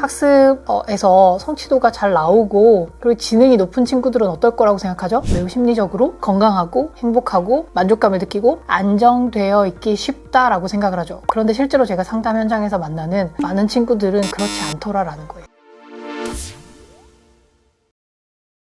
학습에서 성취도가 잘 나오고 그리고 지능이 높은 친구들은 어떨 거라고 생각하죠? 매우 심리적으로 건강하고 행복하고 만족감을 느끼고 안정되어 있기 쉽다라고 생각을 하죠. 그런데 실제로 제가 상담 현장에서 만나는 많은 친구들은 그렇지 않더라라는 거예요.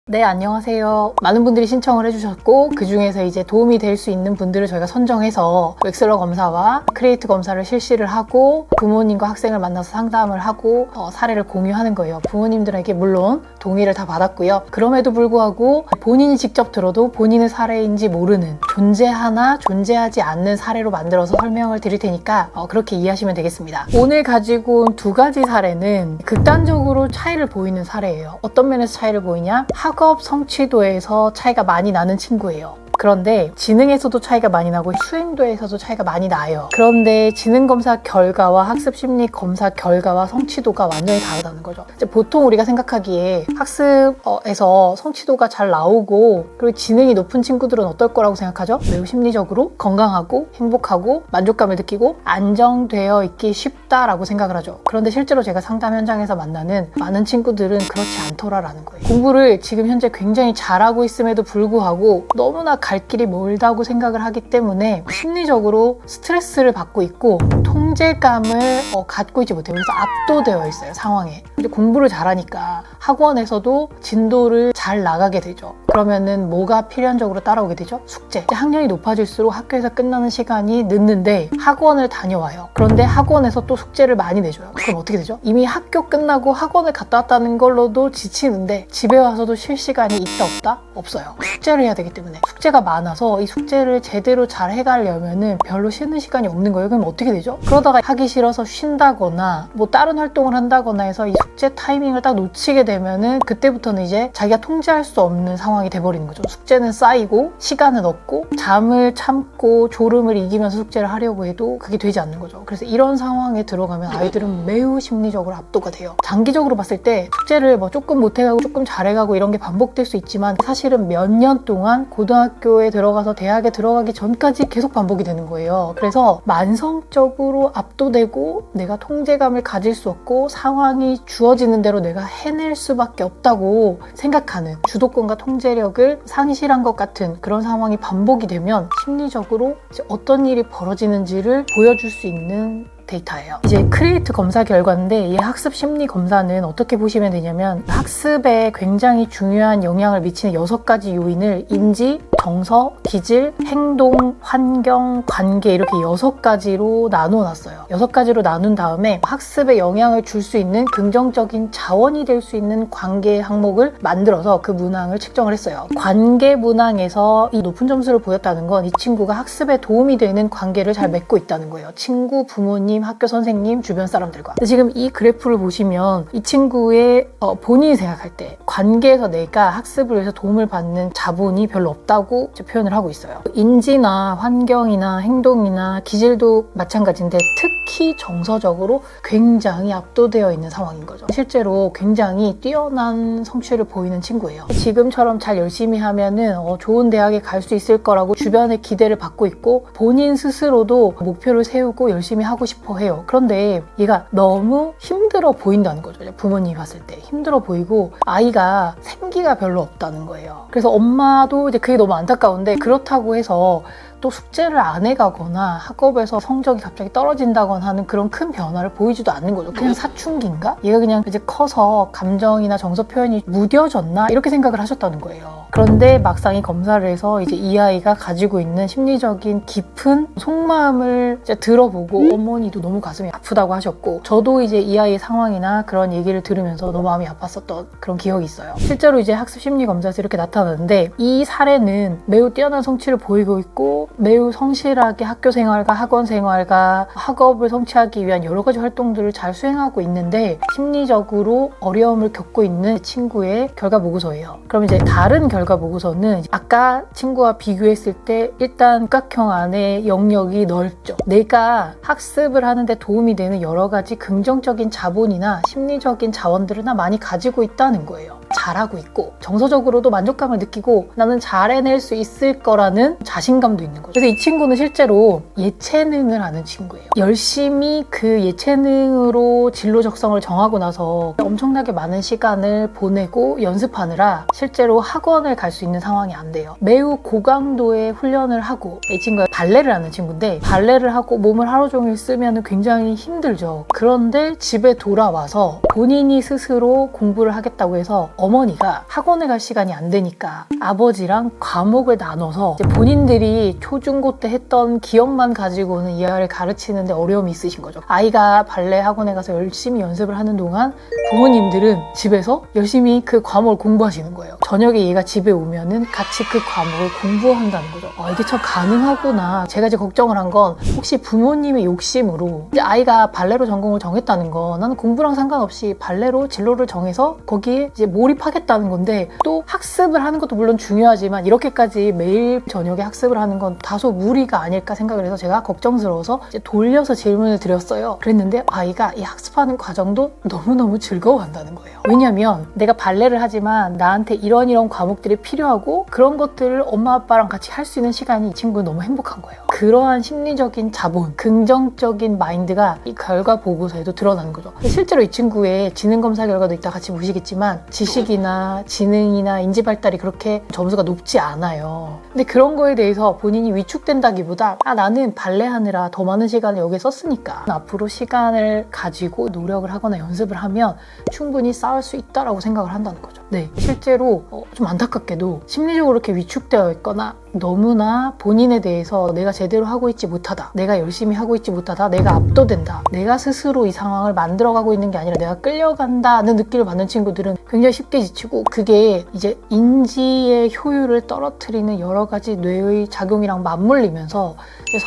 네, 안녕하세요. 많은 분들이 신청을 해주셨고 그 중에서 이제 도움이 될 수 있는 분들을 저희가 선정해서 웩슬러 검사와 크리에이트 검사를 실시를 하고 부모님과 학생을 만나서 상담을 하고 사례를 공유하는 거예요. 부모님들에게 물론 동의를 다 받았고요. 그럼에도 불구하고 본인이 직접 들어도 본인의 사례인지 모르는 존재하나 존재하지 않는 사례로 만들어서 설명을 드릴 테니까 그렇게 이해하시면 되겠습니다. 오늘 가지고 온 두 가지 사례는 극단적으로 차이를 보이는 사례예요. 어떤 면에서 차이를 보이냐? 학업 성취도에서 차이가 많이 나는 친구예요. 그런데 지능에서도 차이가 많이 나고 수행도에서도 차이가 많이 나요. 그런데 지능검사 결과와 학습심리검사 결과와 성취도가 완전히 다르다는 거죠. 이제 보통 우리가 생각하기에 학습에서 성취도가 잘 나오고 그리고 지능이 높은 친구들은 어떨 거라고 생각하죠? 매우 심리적으로 건강하고 행복하고 만족감을 느끼고 안정되어 있기 쉽다라고 생각을 하죠. 그런데 실제로 제가 상담 현장에서 만나는 많은 친구들은 그렇지 않더라라는 거예요. 공부를 지금 현재 굉장히 잘하고 있음에도 불구하고 너무나 갈 길이 멀다고 생각을 하기 때문에 심리적으로 스트레스를 받고 있고 통제감을 갖고 있지 못해요. 그래서 압도되어 있어요, 상황에. 이제 공부를 잘하니까 학원에서도 진도를 잘 나가게 되죠. 그러면은 뭐가 필연적으로 따라오게 되죠? 숙제. 이제 학년이 높아질수록 학교에서 끝나는 시간이 늦는데 학원을 다녀와요. 그런데 학원에서 또 숙제를 많이 내줘요. 그럼 어떻게 되죠? 이미 학교 끝나고 학원을 갔다 왔다는 걸로도 지치는데 집에 와서도 쉴 시간이 있다 없다? 없어요. 숙제를 해야 되기 때문에. 숙제가 많아서 이 숙제를 제대로 잘 해가려면은 별로 쉬는 시간이 없는 거예요. 그럼 어떻게 되죠? 그러다가 하기 싫어서 쉰다거나 뭐 다른 활동을 한다거나 해서 이 숙제 타이밍을 딱 놓치게 되면은 그때부터는 이제 자기가 통제할 수 없는 상황이 돼버리는 거죠. 숙제는 쌓이고 시간은 없고 잠을 참고 졸음을 이기면서 숙제를 하려고 해도 그게 되지 않는 거죠. 그래서 이런 상황에 들어가면 아이들은 매우 심리적으로 압도가 돼요. 장기적으로 봤을 때 숙제를 뭐 조금 못해가고 조금 잘해가고 이런 게 반복될 수 있지만 사실은 몇 년 동안 고등학교에 들어가서 대학에 들어가기 전까지 계속 반복이 되는 거예요. 그래서 만성적으로 압도되고 내가 통제감을 가질 수 없고 상황이 주어지는 대로 내가 해낼 수밖에 없다고 생각하는 주도권과 통제력을 상실한 것 같은 그런 상황이 반복이 되면 심리적으로 이제 어떤 일이 벌어지는지를 보여줄 수 있는 데이터예요. 이제 크리에이트 검사 결과인데 이 학습 심리 검사는 어떻게 보시면 되냐면 학습에 굉장히 중요한 영향을 미치는 6가지 요인을 인지, 정서, 기질, 행동, 환경, 관계 이렇게 6가지로 나눠놨어요. 6가지로 나눈 다음에 학습에 영향을 줄 수 있는 긍정적인 자원이 될 수 있는 관계 항목을 만들어서 그 문항을 측정을 했어요. 관계 문항에서 이 높은 점수를 보였다는 건 이 친구가 학습에 도움이 되는 관계를 잘 맺고 있다는 거예요. 친구, 부모님, 학교 선생님, 주변 사람들과. 근데 지금 이 그래프를 보시면 이 친구의 본인이 생각할 때 관계에서 내가 학습을 위해서 도움을 받는 자본이 별로 없다고 표현을 하고 있어요. 인지나 환경이나 행동이나 기질도 마찬가지인데 특히 정서적으로 굉장히 압도되어 있는 상황인 거죠. 실제로 굉장히 뛰어난 성취를 보이는 친구예요. 지금처럼 잘 열심히 하면은 좋은 대학에 갈 수 있을 거라고 주변의 기대를 받고 있고 본인 스스로도 목표를 세우고 열심히 하고 싶어 해요. 그런데 얘가 너무 힘들어 보인다는 거죠. 부모님이 봤을 때 힘들어 보이고 아이가 생기가 별로 없다는 거예요. 그래서 엄마도 이제 그게 너무 안타까운데 그렇다고 해서 또 숙제를 안 해가거나 학업에서 성적이 갑자기 떨어진다거나 하는 그런 큰 변화를 보이지도 않는 거죠. 그냥 사춘기인가? 얘가 그냥 이제 커서 감정이나 정서 표현이 무뎌졌나? 이렇게 생각을 하셨다는 거예요. 그런데 막상 이 검사를 해서 이제 이 아이가 가지고 있는 심리적인 깊은 속마음을 이제 들어보고 어머니도 너무 가슴이 아프다고 하셨고 저도 이제 이 아이의 상황이나 그런 얘기를 들으면서 너무 마음이 아팠었던 그런 기억이 있어요. 실제로 이제 학습 심리 검사에서 이렇게 나타나는데 이 사례는 매우 뛰어난 성취를 보이고 있고 매우 성실하게 학교 생활과 학원 생활과 학업을 성취하기 위한 여러 가지 활동들을 잘 수행하고 있는데 심리적으로 어려움을 겪고 있는 친구의 결과 보고서예요. 그럼 이제 다른 결과 보고서는 아까 친구와 비교했을 때 일단 육각형 안에 영역이 넓죠. 내가 학습을 하는데 도움이 되는 여러 가지 긍정적인 자본이나 심리적인 자원들을 많이 가지고 있다는 거예요. 잘하고 있고 정서적으로도 만족감을 느끼고 나는 잘 해낼 수 있을 거라는 자신감도 있는 한다는 거죠. 그래서 이 친구는 실제로 예체능을 하는 친구예요. 열심히 그 예체능으로 진로 적성을 정하고 나서 엄청나게 많은 시간을 보내고 연습하느라 실제로 학원을 갈 수 있는 상황이 안 돼요. 매우 고강도의 훈련을 하고, 이 친구가 발레를 하는 친구인데 발레를 하고 몸을 하루 종일 쓰면 굉장히 힘들죠. 그런데 집에 돌아와서 본인이 스스로 공부를 하겠다고 해서 어머니가 학원에 갈 시간이 안 되니까 아버지랑 과목을 나눠서 이제 본인들이 초중고 때 했던 기억만 가지고는 이 아이를 가르치는데 어려움이 있으신 거죠. 아이가 발레 학원에 가서 열심히 연습을 하는 동안 부모님들은 집에서 열심히 그 과목을 공부하시는 거예요. 저녁에 얘가 집에 오면은 같이 그 과목을 공부한다는 거죠. 이게 참 가능하구나. 제가 이제 걱정을 한 건 혹시 부모님의 욕심으로 이제 아이가 발레로 전공을 정했다는 거, 나는 공부랑 상관없이 발레로 진로를 정해서 거기에 이제 몰입하겠다는 건데, 또 학습을 하는 것도 물론 중요하지만 이렇게까지 매일 저녁에 학습을 하는 건 다소 무리가 아닐까 생각을 해서 제가 걱정스러워서 이제 돌려서 질문을 드렸어요. 그랬는데 아이가 이 학습하는 과정도 너무너무 즐거워한다는 거예요. 왜냐면 내가 발레를 하지만 나한테 이런 과목들이 필요하고 그런 것들을 엄마 아빠랑 같이 할 수 있는 시간이 이 친구는 너무 행복한 거예요. 그러한 심리적인 자본, 긍정적인 마인드가 이 결과 보고서에도 드러나는 거죠. 실제로 이 친구의 지능검사 결과도 이따 같이 보시겠지만 지식이나 지능이나 인지 발달이 그렇게 점수가 높지 않아요. 근데 그런 거에 대해서 본인이 위축된다기보다 나는 발레 하느라 더 많은 시간을 여기에 썼으니까 앞으로 시간을 가지고 노력을 하거나 연습을 하면 충분히 쌓을 수 있다라고 생각을 한다는 거죠. 네, 실제로 좀 안타깝게도 심리적으로 이렇게 위축되어 있거나 너무나 본인에 대해서 내가 제대로 하고 있지 못하다, 내가 열심히 하고 있지 못하다, 내가 압도된다, 내가 스스로 이 상황을 만들어가고 있는 게 아니라 내가 끌려간다는 느낌을 받는 친구들은 굉장히 쉽게 지치고, 그게 이제 인지의 효율을 떨어뜨리는 여러 가지 뇌의 작용이랑 맞물리면서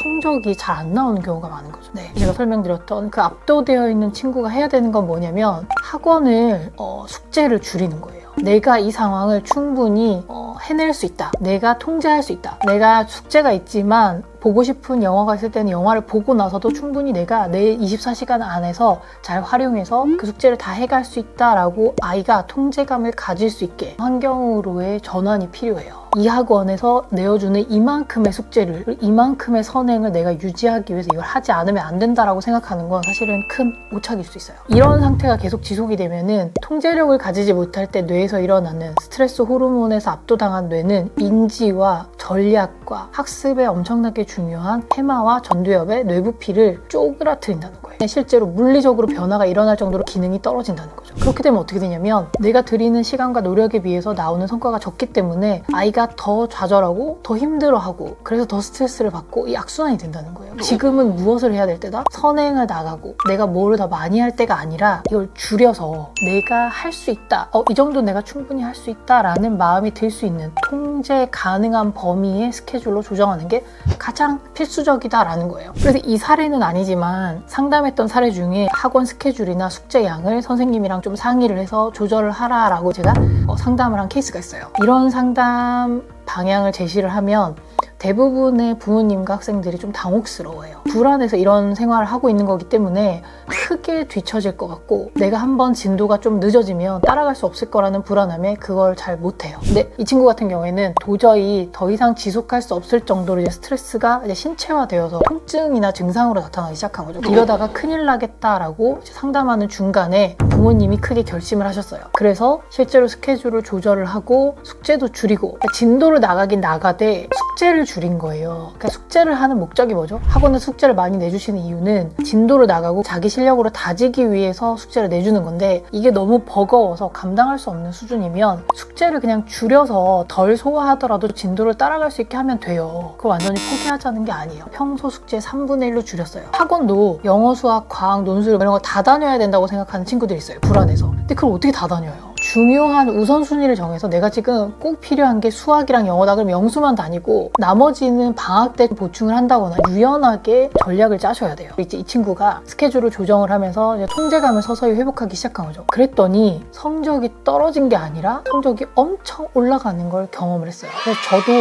성적이 잘 안 나오는 경우가 많은 거죠. 네, 제가 설명드렸던 그 압도되어 있는 친구가 해야 되는 건 뭐냐면 학원을 숙제를 줄이는 거예요. 내가 이 상황을 충분히 해낼 수 있다, 내가 통제할 수 있다, 내가 숙제가 있지만 보고 싶은 영화가 있을 때는 영화를 보고 나서도 충분히 내가 내 24시간 안에서 잘 활용해서 그 숙제를 다 해갈 수 있다라고 아이가 통제감을 가질 수 있게 환경으로의 전환이 필요해요. 이 학원에서 내어주는 이만큼의 숙제를, 이만큼의 선행을 내가 유지하기 위해서 이걸 하지 않으면 안 된다라고 생각하는 건 사실은 큰 오착일 수 있어요. 이런 상태가 계속 지속이 되면은 통제력을 가지지 못할 때 뇌에서 일어나는 스트레스 호르몬에서 압도당한 뇌는 인지와 전략과 학습에 엄청나게 중요한 해마와 전두엽의 뇌부피를 쪼그라뜨린다는 거예요. 실제로 물리적으로 변화가 일어날 정도로 기능이 떨어진다는 거죠. 그렇게 되면 어떻게 되냐면 내가 들이는 시간과 노력에 비해서 나오는 성과가 적기 때문에 아이가 더 좌절하고 더 힘들어하고 그래서 더 스트레스를 받고 이 악순환이 된다는 거예요. 지금은 무엇을 해야 될 때다? 선행을 나가고 내가 뭐를 더 많이 할 때가 아니라 이걸 줄여서 내가 할 수 있다, 이 정도 내가 충분히 할 수 있다라는 마음이 들 수 있는 통제 가능한 범위의 스케줄로 조정하는 게 가장 필수적이다라는 거예요. 그래서 이 사례는 아니지만 상담했던 사례 중에 학원 스케줄이나 숙제 양을 선생님이랑 좀 상의를 해서 조절을 하라라고 제가 상담을 한 케이스가 있어요. 이런 상담 방향을 제시를 하면 대부분의 부모님과 학생들이 좀 당혹스러워해요. 불안해서 이런 생활을 하고 있는 거기 때문에 크게 뒤처질 것 같고 내가 한번 진도가 좀 늦어지면 따라갈 수 없을 거라는 불안함에 그걸 잘 못해요. 근데 이 친구 같은 경우에는 도저히 더 이상 지속할 수 없을 정도로 이제 스트레스가 이제 신체화되어서 통증이나 증상으로 나타나기 시작한 거죠. 이러다가 큰일 나겠다라고 상담하는 중간에 부모님이 크게 결심을 하셨어요. 그래서 실제로 스케줄을 조절을 하고 숙제도 줄이고, 그러니까 진도를 나가긴 나가되 숙제를 줄인 거예요. 그러니까 숙제를 하는 목적이 뭐죠? 학원에 숙제를 많이 내주시는 이유는 진도를 나가고 자기 실력으로 다지기 위해서 숙제를 내주는 건데, 이게 너무 버거워서 감당할 수 없는 수준이면 숙제를 그냥 줄여서 덜 소화하더라도 진도를 따라갈 수 있게 하면 돼요. 그걸 완전히 포기하자는 게 아니에요. 평소 숙제 3분의 1로 줄였어요. 학원도 영어, 수학, 과학, 논술 이런 거 다 다녀야 된다고 생각하는 친구들이 있어요. 불안해서. 근데 그걸 어떻게 다 다녀요? 중요한 우선순위를 정해서 내가 지금 꼭 필요한 게 수학이랑 영어다 그럼 영수만 다니고 나머지는 방학 때 보충을 한다거나 유연하게 전략을 짜셔야 돼요. 이제 이 친구가 스케줄을 조정을 하면서 이제 통제감을 서서히 회복하기 시작한 거죠. 그랬더니 성적이 떨어진 게 아니라 성적이 엄청 올라가는 걸 경험을 했어요. 그래서 저도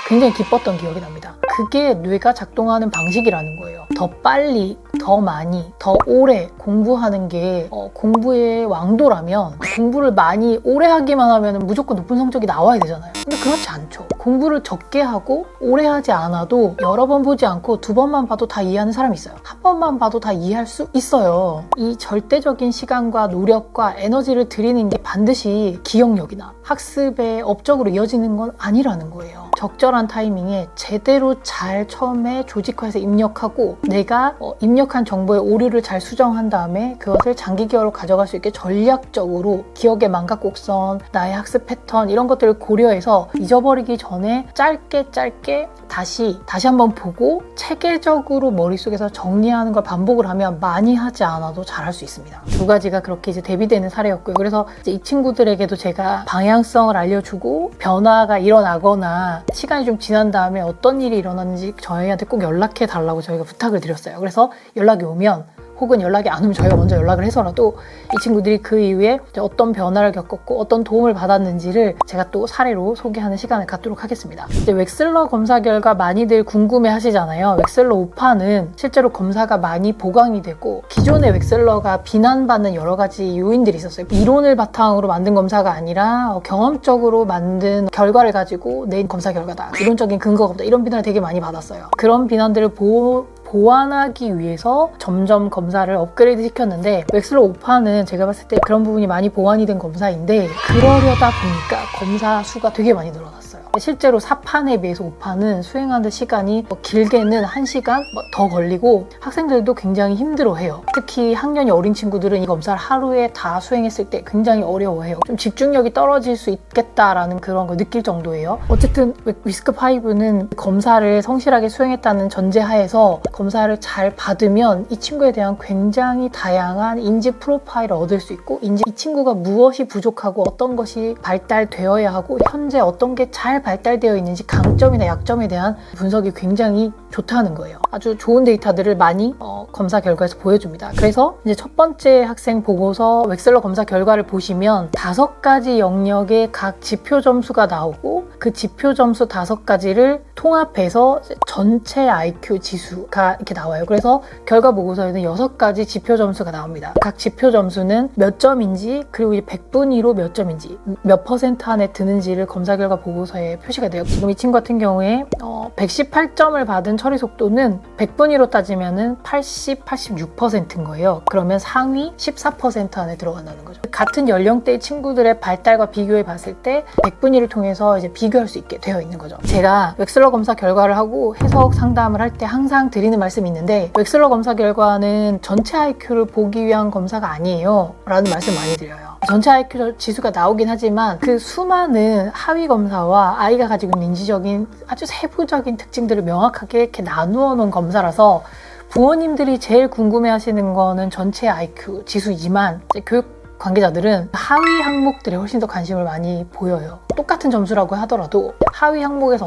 굉장히 기뻤던 기억이 납니다. 그게 뇌가 작동하는 방식이라는 거예요. 더 빨리, 더 많이, 더 오래 공부하는 게 공부의 왕도라면 공부를 많이 오래 하기만 하면 무조건 높은 성적이 나와야 되잖아요. 근데 그렇지 않죠. 공부를 적게 하고 오래 하지 않아도 여러 번 보지 않고 2번만 봐도 다 이해하는 사람이 있어요. 한 번만 봐도 다 이해할 수 있어요. 이 절대적인 시간과 노력과 에너지를 들이는 게 반드시 기억력이나 학습의 업적으로 이어지는 건 아니라는 거예요. 적절한 타이밍에 제대로 잘 처음에 조직화해서 입력하고 내가 입력한 정보의 오류를 잘 수정한 다음에 그것을 장기 기억으로 가져갈 수 있게 전략적으로 기억의 망각곡선, 나의 학습 패턴 이런 것들을 고려해서 잊어버리기 전에 짧게 다시 한번 보고 체계적으로 머릿속에서 정리하는 걸 반복을 하면 많이 하지 않아도 잘할 수 있습니다. 두 가지가 그렇게 이제 대비되는 사례였고요. 그래서 이제 이 친구들에게도 제가 방향성을 알려주고 변화가 일어나거나 시간이 좀 지난 다음에 어떤 일이 일어났는지 저희한테 꼭 연락해 달라고 저희가 부탁을 드렸어요. 그래서 연락이 오면 혹은 연락이 안 오면 저희가 먼저 연락을 해서라도 이 친구들이 그 이후에 어떤 변화를 겪었고 어떤 도움을 받았는지를 제가 또 사례로 소개하는 시간을 갖도록 하겠습니다. 이제 웩슬러 검사 결과 많이들 궁금해 하시잖아요. 웩슬러 5파는 실제로 검사가 많이 보강이 되고 기존의 웩슬러가 비난받는 여러 가지 요인들이 있었어요. 이론을 바탕으로 만든 검사가 아니라 경험적으로 만든 결과를 가지고 낸 검사 결과다. 이론적인 근거가 없다. 이런 비난을 되게 많이 받았어요. 그런 비난들을 보완하기 위해서 점점 검사를 업그레이드 시켰는데 웩슬러 5파는 제가 봤을 때 그런 부분이 많이 보완이 된 검사인데 그러려다 보니까 검사 수가 되게 많이 늘어났어요. 실제로 4판에 비해서 5판은 수행하는 시간이 길게는 1시간 더 걸리고 학생들도 굉장히 힘들어해요. 특히 학년이 어린 친구들은 이 검사를 하루에 다 수행했을 때 굉장히 어려워해요. 좀 집중력이 떨어질 수 있겠다라는 그런 걸 느낄 정도예요. 어쨌든 위스크5는 검사를 성실하게 수행했다는 전제하에서 검사를 잘 받으면 이 친구에 대한 굉장히 다양한 인지 프로파일을 얻을 수 있고 이 친구가 무엇이 부족하고 어떤 것이 발달되어야 하고 현재 어떤 게 잘 발달되어 있는지 강점이나 약점에 대한 분석이 굉장히 좋다는 거예요. 아주 좋은 데이터들을 많이 검사 결과에서 보여줍니다. 그래서 이제 첫 번째 학생 보고서 웩슬러 검사 결과를 보시면 5가지 영역의 각 지표 점수가 나오고 그 지표 점수 5가지를 통합해서 전체 IQ 지수가 이렇게 나와요. 그래서 결과 보고서에는 6가지 지표 점수가 나옵니다. 각 지표 점수는 몇 점인지 그리고 이제 100분위로 몇 점인지 몇 퍼센트 안에 드는지를 검사 결과 보고서에 표시가 돼요. 지금 이 친구 같은 경우에 118점을 받은 처리 속도는 100분위로 따지면은 86%인 거예요. 그러면 상위 14% 안에 들어간다는 거죠. 같은 연령대의 친구들의 발달과 비교해 봤을 때 100분위를 통해서 이제 비교할 수 있게 되어 있는 거죠. 제가 웩슬러 검사 결과를 하고 해석 상담을 할 때 항상 드리는 말씀이 있는데 웩슬러 검사 결과는 전체 IQ를 보기 위한 검사가 아니에요 라는 말씀 많이 드려요. 전체 IQ 지수가 나오긴 하지만 그 수많은 하위 검사와 아이가 가지고 있는 인지적인 아주 세부적인 특징들을 명확하게 이렇게 나누어 놓은 검사라서 부모님들이 제일 궁금해 하시는 거는 전체 IQ 지수이지만 교육 관계자들은 하위 항목들에 훨씬 더 관심을 많이 보여요. 똑같은 점수라고 하더라도 하위 항목에서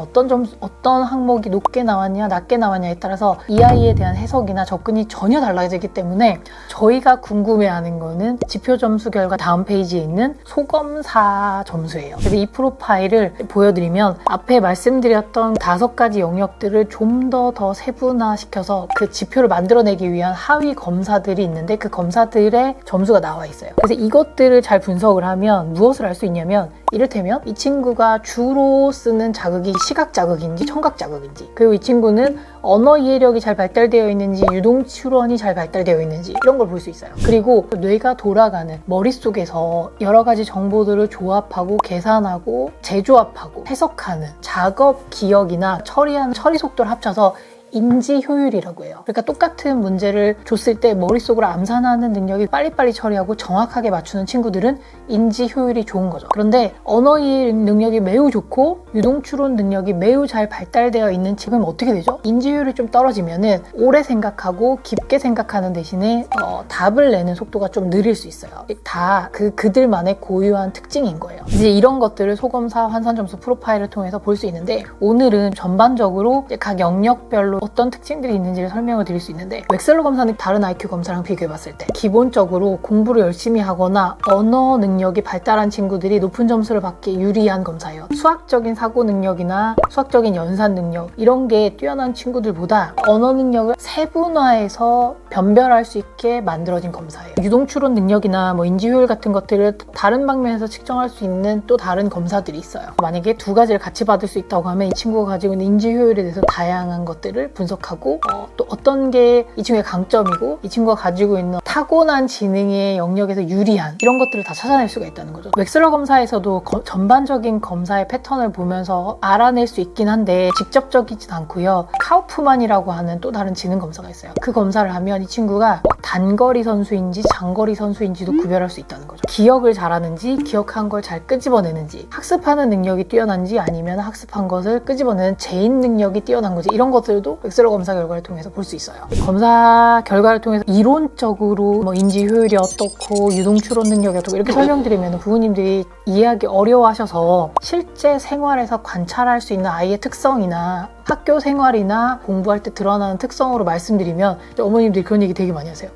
어떤 항목이 높게 나왔냐 낮게 나왔냐에 따라서 이 아이에 대한 해석이나 접근이 전혀 달라지기 때문에 저희가 궁금해하는 거는 지표 점수 결과 다음 페이지에 있는 소검사 점수예요. 그래서 이 프로파일을 보여드리면 앞에 말씀드렸던 5가지 영역들을 좀 더 세분화시켜서 그 지표를 만들어내기 위한 하위 검사들이 있는데 그 검사들의 점수가 나와 있어요. 그래서 이것들을 잘 분석을 하면 무엇을 알 수 있냐면 이를테면 이 친구가 주로 쓰는 자극이 시각 자극인지 청각 자극인지 그리고 이 친구는 언어 이해력이 잘 발달되어 있는지 유동 추론이 잘 발달되어 있는지 이런 걸 볼 수 있어요. 그리고 뇌가 돌아가는 머릿속에서 여러 가지 정보들을 조합하고 계산하고 재조합하고 해석하는 작업 기억이나 처리하는 처리 속도를 합쳐서 인지 효율이라고 해요. 그러니까 똑같은 문제를 줬을 때 머릿속으로 암산하는 능력이 빨리빨리 처리하고 정확하게 맞추는 친구들은 인지 효율이 좋은 거죠. 그런데 언어 이해 능력이 매우 좋고 유동 추론 능력이 매우 잘 발달되어 있는 친구는 어떻게 되죠? 인지 효율이 좀 떨어지면은 오래 생각하고 깊게 생각하는 대신에 답을 내는 속도가 좀 느릴 수 있어요. 다 그들만의 고유한 특징인 거예요. 이제 이런 것들을 소검사 환산 점수 프로파일을 통해서 볼 수 있는데 오늘은 전반적으로 각 영역별로 어떤 특징들이 있는지를 설명을 드릴 수 있는데, 웩슬러 검사는 다른 IQ 검사랑 비교해봤을 때 기본적으로 공부를 열심히 하거나 언어 능력이 발달한 친구들이 높은 점수를 받기에 유리한 검사예요. 수학적인 사고 능력이나 수학적인 연산 능력 이런 게 뛰어난 친구들보다 언어 능력을 세분화해서 변별할 수 있게 만들어진 검사예요. 유동추론 능력이나 인지효율 같은 것들을 다른 방면에서 측정할 수 있는 또 다른 검사들이 있어요. 만약에 두 가지를 같이 받을 수 있다고 하면 이 친구가 가지고 있는 인지효율에 대해서 다양한 것들을 분석하고 또 어떤 게 이 친구의 강점이고 이 친구가 가지고 있는 타고난 지능의 영역에서 유리한 이런 것들을 다 찾아낼 수가 있다는 거죠. 웩슬러 검사에서도 전반적인 검사의 패턴을 보면서 알아낼 수 있긴 한데 직접적이진 않고요. 카우프만이라고 하는 또 다른 지능 검사가 있어요. 그 검사를 하면 이 친구가 단거리 선수인지 장거리 선수인지도 구별할 수 있다는 거죠. 기억을 잘하는지 기억한 걸 잘 끄집어내는지 학습하는 능력이 뛰어난지 아니면 학습한 것을 끄집어내는 재인 능력이 뛰어난 거지 이런 것들도 웩슬러 검사 결과를 통해서 볼 수 있어요. 검사 결과를 통해서 이론적으로 인지 효율이 어떻고 유동추론 능력이 어떻고 이렇게 설명드리면 부모님들이 이해하기 어려워하셔서 실제 생활에서 관찰할 수 있는 아이의 특성이나 학교 생활이나 공부할 때 드러나는 특성으로 말씀드리면 어머님들이 그런 얘기 되게 많이 하세요.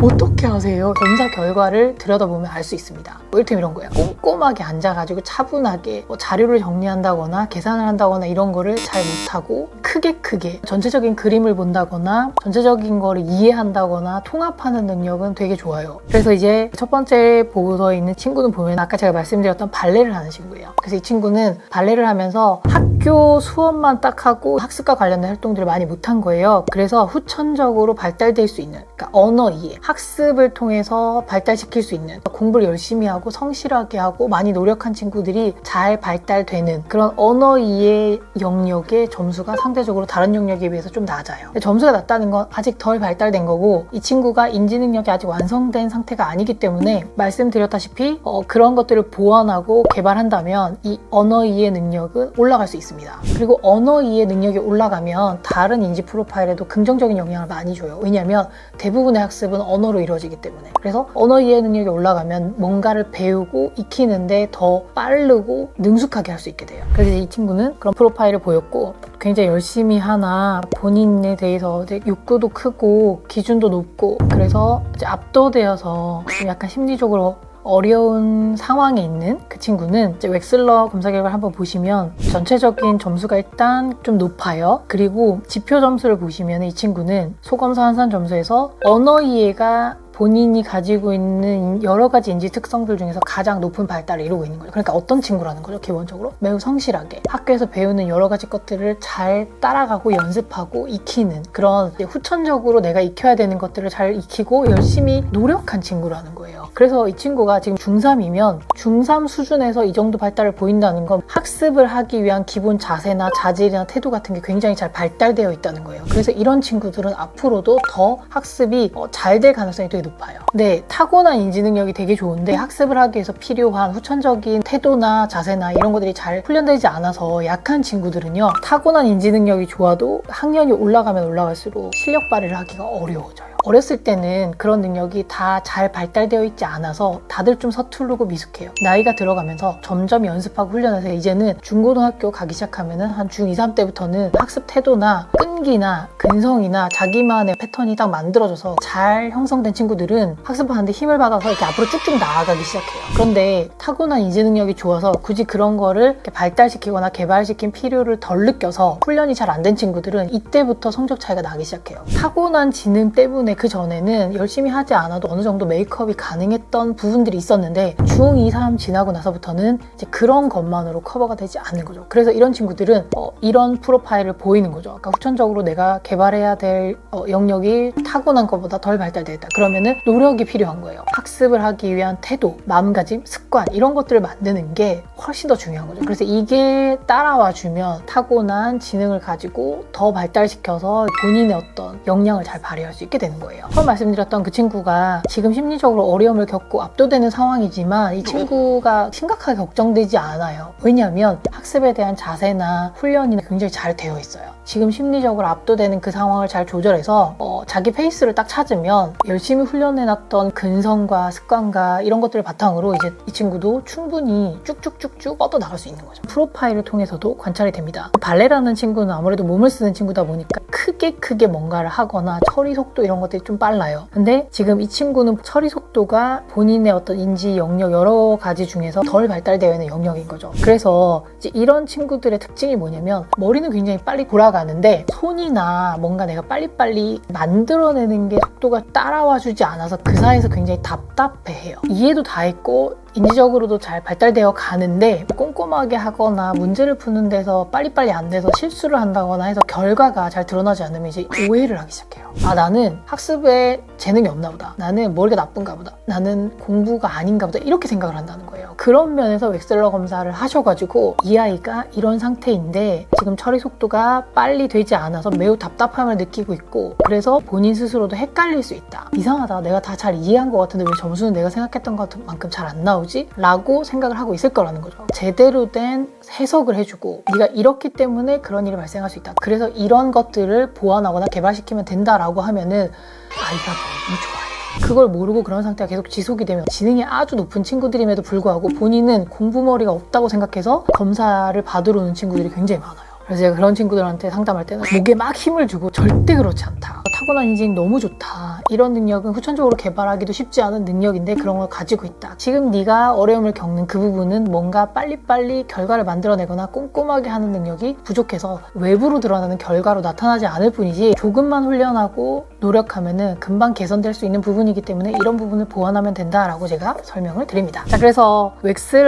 어떻게 하세요? 검사 결과를 들여다보면 알 수 있습니다. 이를테면 이런 거예요. 꼼꼼하게 앉아가지고 차분하게 자료를 정리한다거나 계산을 한다거나 이런 거를 잘 못하고 크게 전체적인 그림을 본다거나 전체적인 거를 이해한다거나 통합하는 능력은 되게 좋아요. 그래서 이제 첫 번째 보고서에 있는 친구는 보면 아까 제가 말씀드렸던 발레를 하는 친구예요. 그래서 이 친구는 발레를 하면서 학교 수업만 딱 하고 학습과 관련된 활동들을 많이 못한 거예요. 그래서 후천적으로 발달될 수 있는, 그러니까 언어 이해, 학습을 통해서 발달시킬 수 있는, 공부를 열심히 하고 성실하게 하고 많이 노력한 친구들이 잘 발달되는 그런 언어 이해 영역의 점수가 상대적으로 다른 영역에 비해서 좀 낮아요. 점수가 낮다는 건 아직 덜 발달된 거고 이 친구가 인지 능력이 아직 완성된 상태가 아니기 때문에 말씀드렸다시피 그런 것들을 보완하고 개발한다면 이 언어 이해 능력은 올라갈 수 있습니다. 그리고 언어 이해 능력이 올라가면 다른 인지 프로파일에도 긍정적인 영향을 많이 줘요. 왜냐하면 대부분의 학습은 언어로 이루어지기 때문에. 그래서 언어 이해 능력이 올라가면 뭔가를 배우고 익히는데 더 빠르고 능숙하게 할 수 있게 돼요. 그래서 이 친구는 그런 프로파일을 보였고 굉장히 열심히 하나 본인에 대해서 이제 욕구도 크고 기준도 높고 그래서 이제 압도되어서 좀 약간 심리적으로 어려운 상황에 있는 그 친구는 이제 웩슬러 검사 결과를 한번 보시면 전체적인 점수가 일단 좀 높아요. 그리고 지표 점수를 보시면 이 친구는 소검사 환산 점수에서 언어 이해가 본인이 가지고 있는 여러 가지 인지 특성들 중에서 가장 높은 발달을 이루고 있는 거죠. 그러니까 어떤 친구라는 거죠? 기본적으로 매우 성실하게 학교에서 배우는 여러 가지 것들을 잘 따라가고 연습하고 익히는 그런 후천적으로 내가 익혀야 되는 것들을 잘 익히고 열심히 노력한 친구라는 거예요. 그래서 이 친구가 지금 중3이면 중3 수준에서 이 정도 발달을 보인다는 건 학습을 하기 위한 기본 자세나 자질이나 태도 같은 게 굉장히 잘 발달되어 있다는 거예요. 그래서 이런 친구들은 앞으로도 더 학습이 잘 될 가능성이 되게 높아요. 네, 타고난 인지 능력이 되게 좋은데 학습을 하기 위해서 필요한 후천적인 태도나 자세나 이런 것들이 잘 훈련되지 않아서 약한 친구들은요, 타고난 인지 능력이 좋아도 학년이 올라가면 올라갈수록 실력 발휘를 하기가 어려워져요. 어렸을 때는 그런 능력이 다 잘 발달되어 있지 않아서 다들 좀 서투르고 미숙해요. 나이가 들어가면서 점점 연습하고 훈련해서 이제는 중고등학교 가기 시작하면은 한 중2, 3 때부터는 학습 태도나 끈기나 근성이나 자기만의 패턴이 딱 만들어져서 잘 형성된 친구들은 학습하는데 힘을 받아서 이렇게 앞으로 쭉쭉 나아가기 시작해요. 그런데 타고난 인지 능력이 좋아서 굳이 그런 거를 이렇게 발달시키거나 개발시킨 필요를 덜 느껴서 훈련이 잘 안 된 친구들은 이때부터 성적 차이가 나기 시작해요. 타고난 지능 때문에 그 전에는 열심히 하지 않아도 어느 정도 메이크업이 가능했던 부분들이 있었는데 중2, 3 지나고 나서부터는 이제 그런 것만으로 커버가 되지 않는 거죠. 그래서 이런 친구들은 이런 프로파일을 보이는 거죠. 아까 후천적으로 내가 개발해야 될 영역이 타고난 것보다 덜 발달되어 있다. 그러면은 노력이 필요한 거예요. 학습을 하기 위한 태도, 마음가짐, 습관 이런 것들을 만드는 게 훨씬 더 중요한 거죠. 그래서 이게 따라와 주면 타고난 지능을 가지고 더 발달시켜서 본인의 어떤 역량을 잘 발휘할 수 있게 되는 거예요. 거예요. 처음 말씀드렸던 그 친구가 지금 심리적으로 어려움을 겪고 압도되는 상황이지만 이 친구가 심각하게 걱정되지 않아요. 왜냐하면 학습에 대한 자세나 훈련이 굉장히 잘 되어 있어요. 지금 심리적으로 압도되는 그 상황을 잘 조절해서 자기 페이스를 딱 찾으면 열심히 훈련해놨던 근성과 습관과 이런 것들을 바탕으로 이제 이 친구도 충분히 쭉쭉쭉쭉 뻗어나갈 수 있는 거죠. 프로파일을 통해서도 관찰이 됩니다. 발레라는 친구는 아무래도 몸을 쓰는 친구다 보니까 크게 뭔가를 하거나 처리 속도 이런 것들이 좀 빨라요. 근데 지금 이 친구는 처리 속도가 본인의 어떤 인지 영역 여러 가지 중에서 덜 발달되어 있는 영역인 거죠. 그래서 이제 이런 친구들의 특징이 뭐냐면 머리는 굉장히 빨리 돌아가는데 손이나 뭔가 내가 빨리빨리 만들어내는 게 속도가 따라와 주지 않아서 그 사이에서 굉장히 답답해해요. 이해도 다 했고 인지적으로도 잘 발달되어 가는데 꼼꼼하게 하거나 문제를 푸는 데서 빨리빨리 안 돼서 실수를 한다거나 해서 결과가 잘 드러나지 않으면 이제 오해를 하기 시작해요. 아, 나는 학습에 재능이 없나 보다. 나는 머리가 나쁜가 보다. 나는 공부가 아닌가 보다. 이렇게 생각을 한다는 거예요. 그런 면에서 웩슬러 검사를 하셔가지고 이 아이가 이런 상태인데 지금 처리 속도가 빨리 되지 않아서 매우 답답함을 느끼고 있고 그래서 본인 스스로도 헷갈릴 수 있다. 이상하다. 내가 다 잘 이해한 것 같은데 왜 점수는 내가 생각했던 것만큼 잘 안 나오지? 라고 생각을 하고 있을 거라는 거죠. 제대로 된 해석을 해주고 네가 이렇기 때문에 그런 일이 발생할 수 있다. 그래서 이런 것들을 보완하거나 개발시키면 된다라고 하면은 아이가 너무 좋아요. 그걸 모르고 그런 상태가 계속 지속이 되면 지능이 아주 높은 친구들임에도 불구하고 본인은 공부머리가 없다고 생각해서 검사를 받으러 오는 친구들이 굉장히 많아요. 그래서 제가 그런 친구들한테 상담할 때는 목에 막 힘을 주고 절대 그렇지 않다. 타고난 인지능이 너무 좋다. 이런 능력은 후천적으로 개발하기도 쉽지 않은 능력인데 그런 걸 가지고 있다. 지금 네가 어려움을 겪는 그 부분은 뭔가 빨리빨리 결과를 만들어내거나 꼼꼼하게 하는 능력이 부족해서 외부로 드러나는 결과로 나타나지 않을 뿐이지 조금만 훈련하고 노력하면은 금방 개선될 수 있는 부분이기 때문에 이런 부분을 보완하면 된다라고 제가 설명을 드립니다. 자, 그래서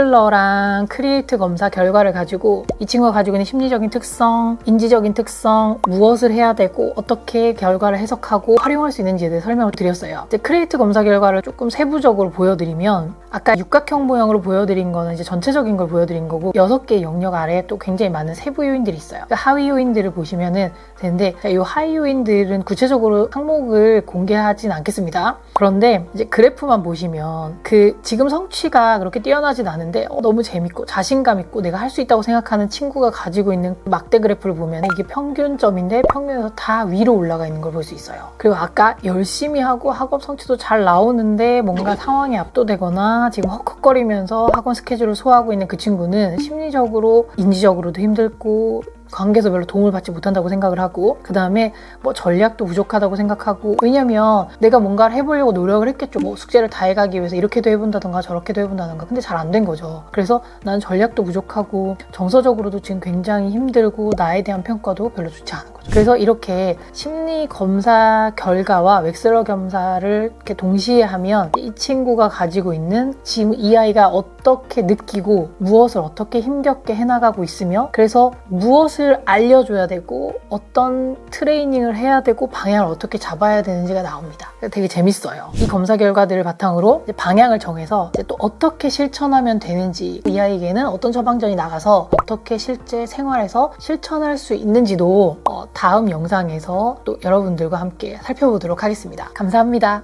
웩슬러랑 크리에이트 검사 결과를 가지고 이 친구가 가지고 있는 심리적인 특성, 인지적인 특성, 무엇을 해야 되고 어떻게 결과를 해석하고 활용할 수 있는지에 대해 설명을 드렸어요. 이제 크리에이트 검사 결과를 조금 세부적으로 보여드리면 아까 육각형 모형으로 보여드린 거는 이제 전체적인 걸 보여드린 거고 6개의 영역 아래에 또 굉장히 많은 세부 요인들이 있어요. 그러니까 하위 요인들을 보시면은 되는데 이 하위 요인들은 구체적으로 항목을 공개하진 않겠습니다. 그런데 이제 그래프만 보시면 그 지금 성취가 그렇게 뛰어나진 않은데 너무 재밌고 자신감 있고 내가 할 수 있다고 생각하는 친구가 가지고 있는 막대 그래프를 보면 이게 평균점인데 평균에서 다 위로 올라가 있는 걸 볼 수 있어요. 그리고 아까 열심히 하고 학업 성취도 잘 나오는데 뭔가 상황에 압도되거나 지금 헉헉거리면서 학원 스케줄을 소화하고 있는 그 친구는 심리적으로 인지적으로도 힘들고 관계에서 별로 도움을 받지 못한다고 생각을 하고 그 다음에 뭐 전략도 부족하다고 생각하고 왜냐면 내가 뭔가를 해보려고 노력을 했겠죠. 뭐 숙제를 다 해가기 위해서 이렇게도 해본다던가 저렇게도 해본다던가 근데 잘 안 된 거죠. 그래서 난 전략도 부족하고 정서적으로도 지금 굉장히 힘들고 나에 대한 평가도 별로 좋지 않은 거죠. 그래서 이렇게 심리 검사 결과와 웩슬러 검사를 이렇게 동시에 하면 이 친구가 가지고 있는 지금 이 아이가 어떻게 느끼고 무엇을 어떻게 힘겹게 해나가고 있으며 그래서 무엇을 알려줘야 되고 어떤 트레이닝을 해야 되고 방향을 어떻게 잡아야 되는지가 나옵니다. 되게 재밌어요. 이 검사 결과들을 바탕으로 이제 방향을 정해서 이제 또 어떻게 실천하면 되는지 이 아이에게는 어떤 처방전이 나가서 어떻게 실제 생활에서 실천할 수 있는지도 다음 영상에서 또 여러분들과 함께 살펴보도록 하겠습니다. 감사합니다.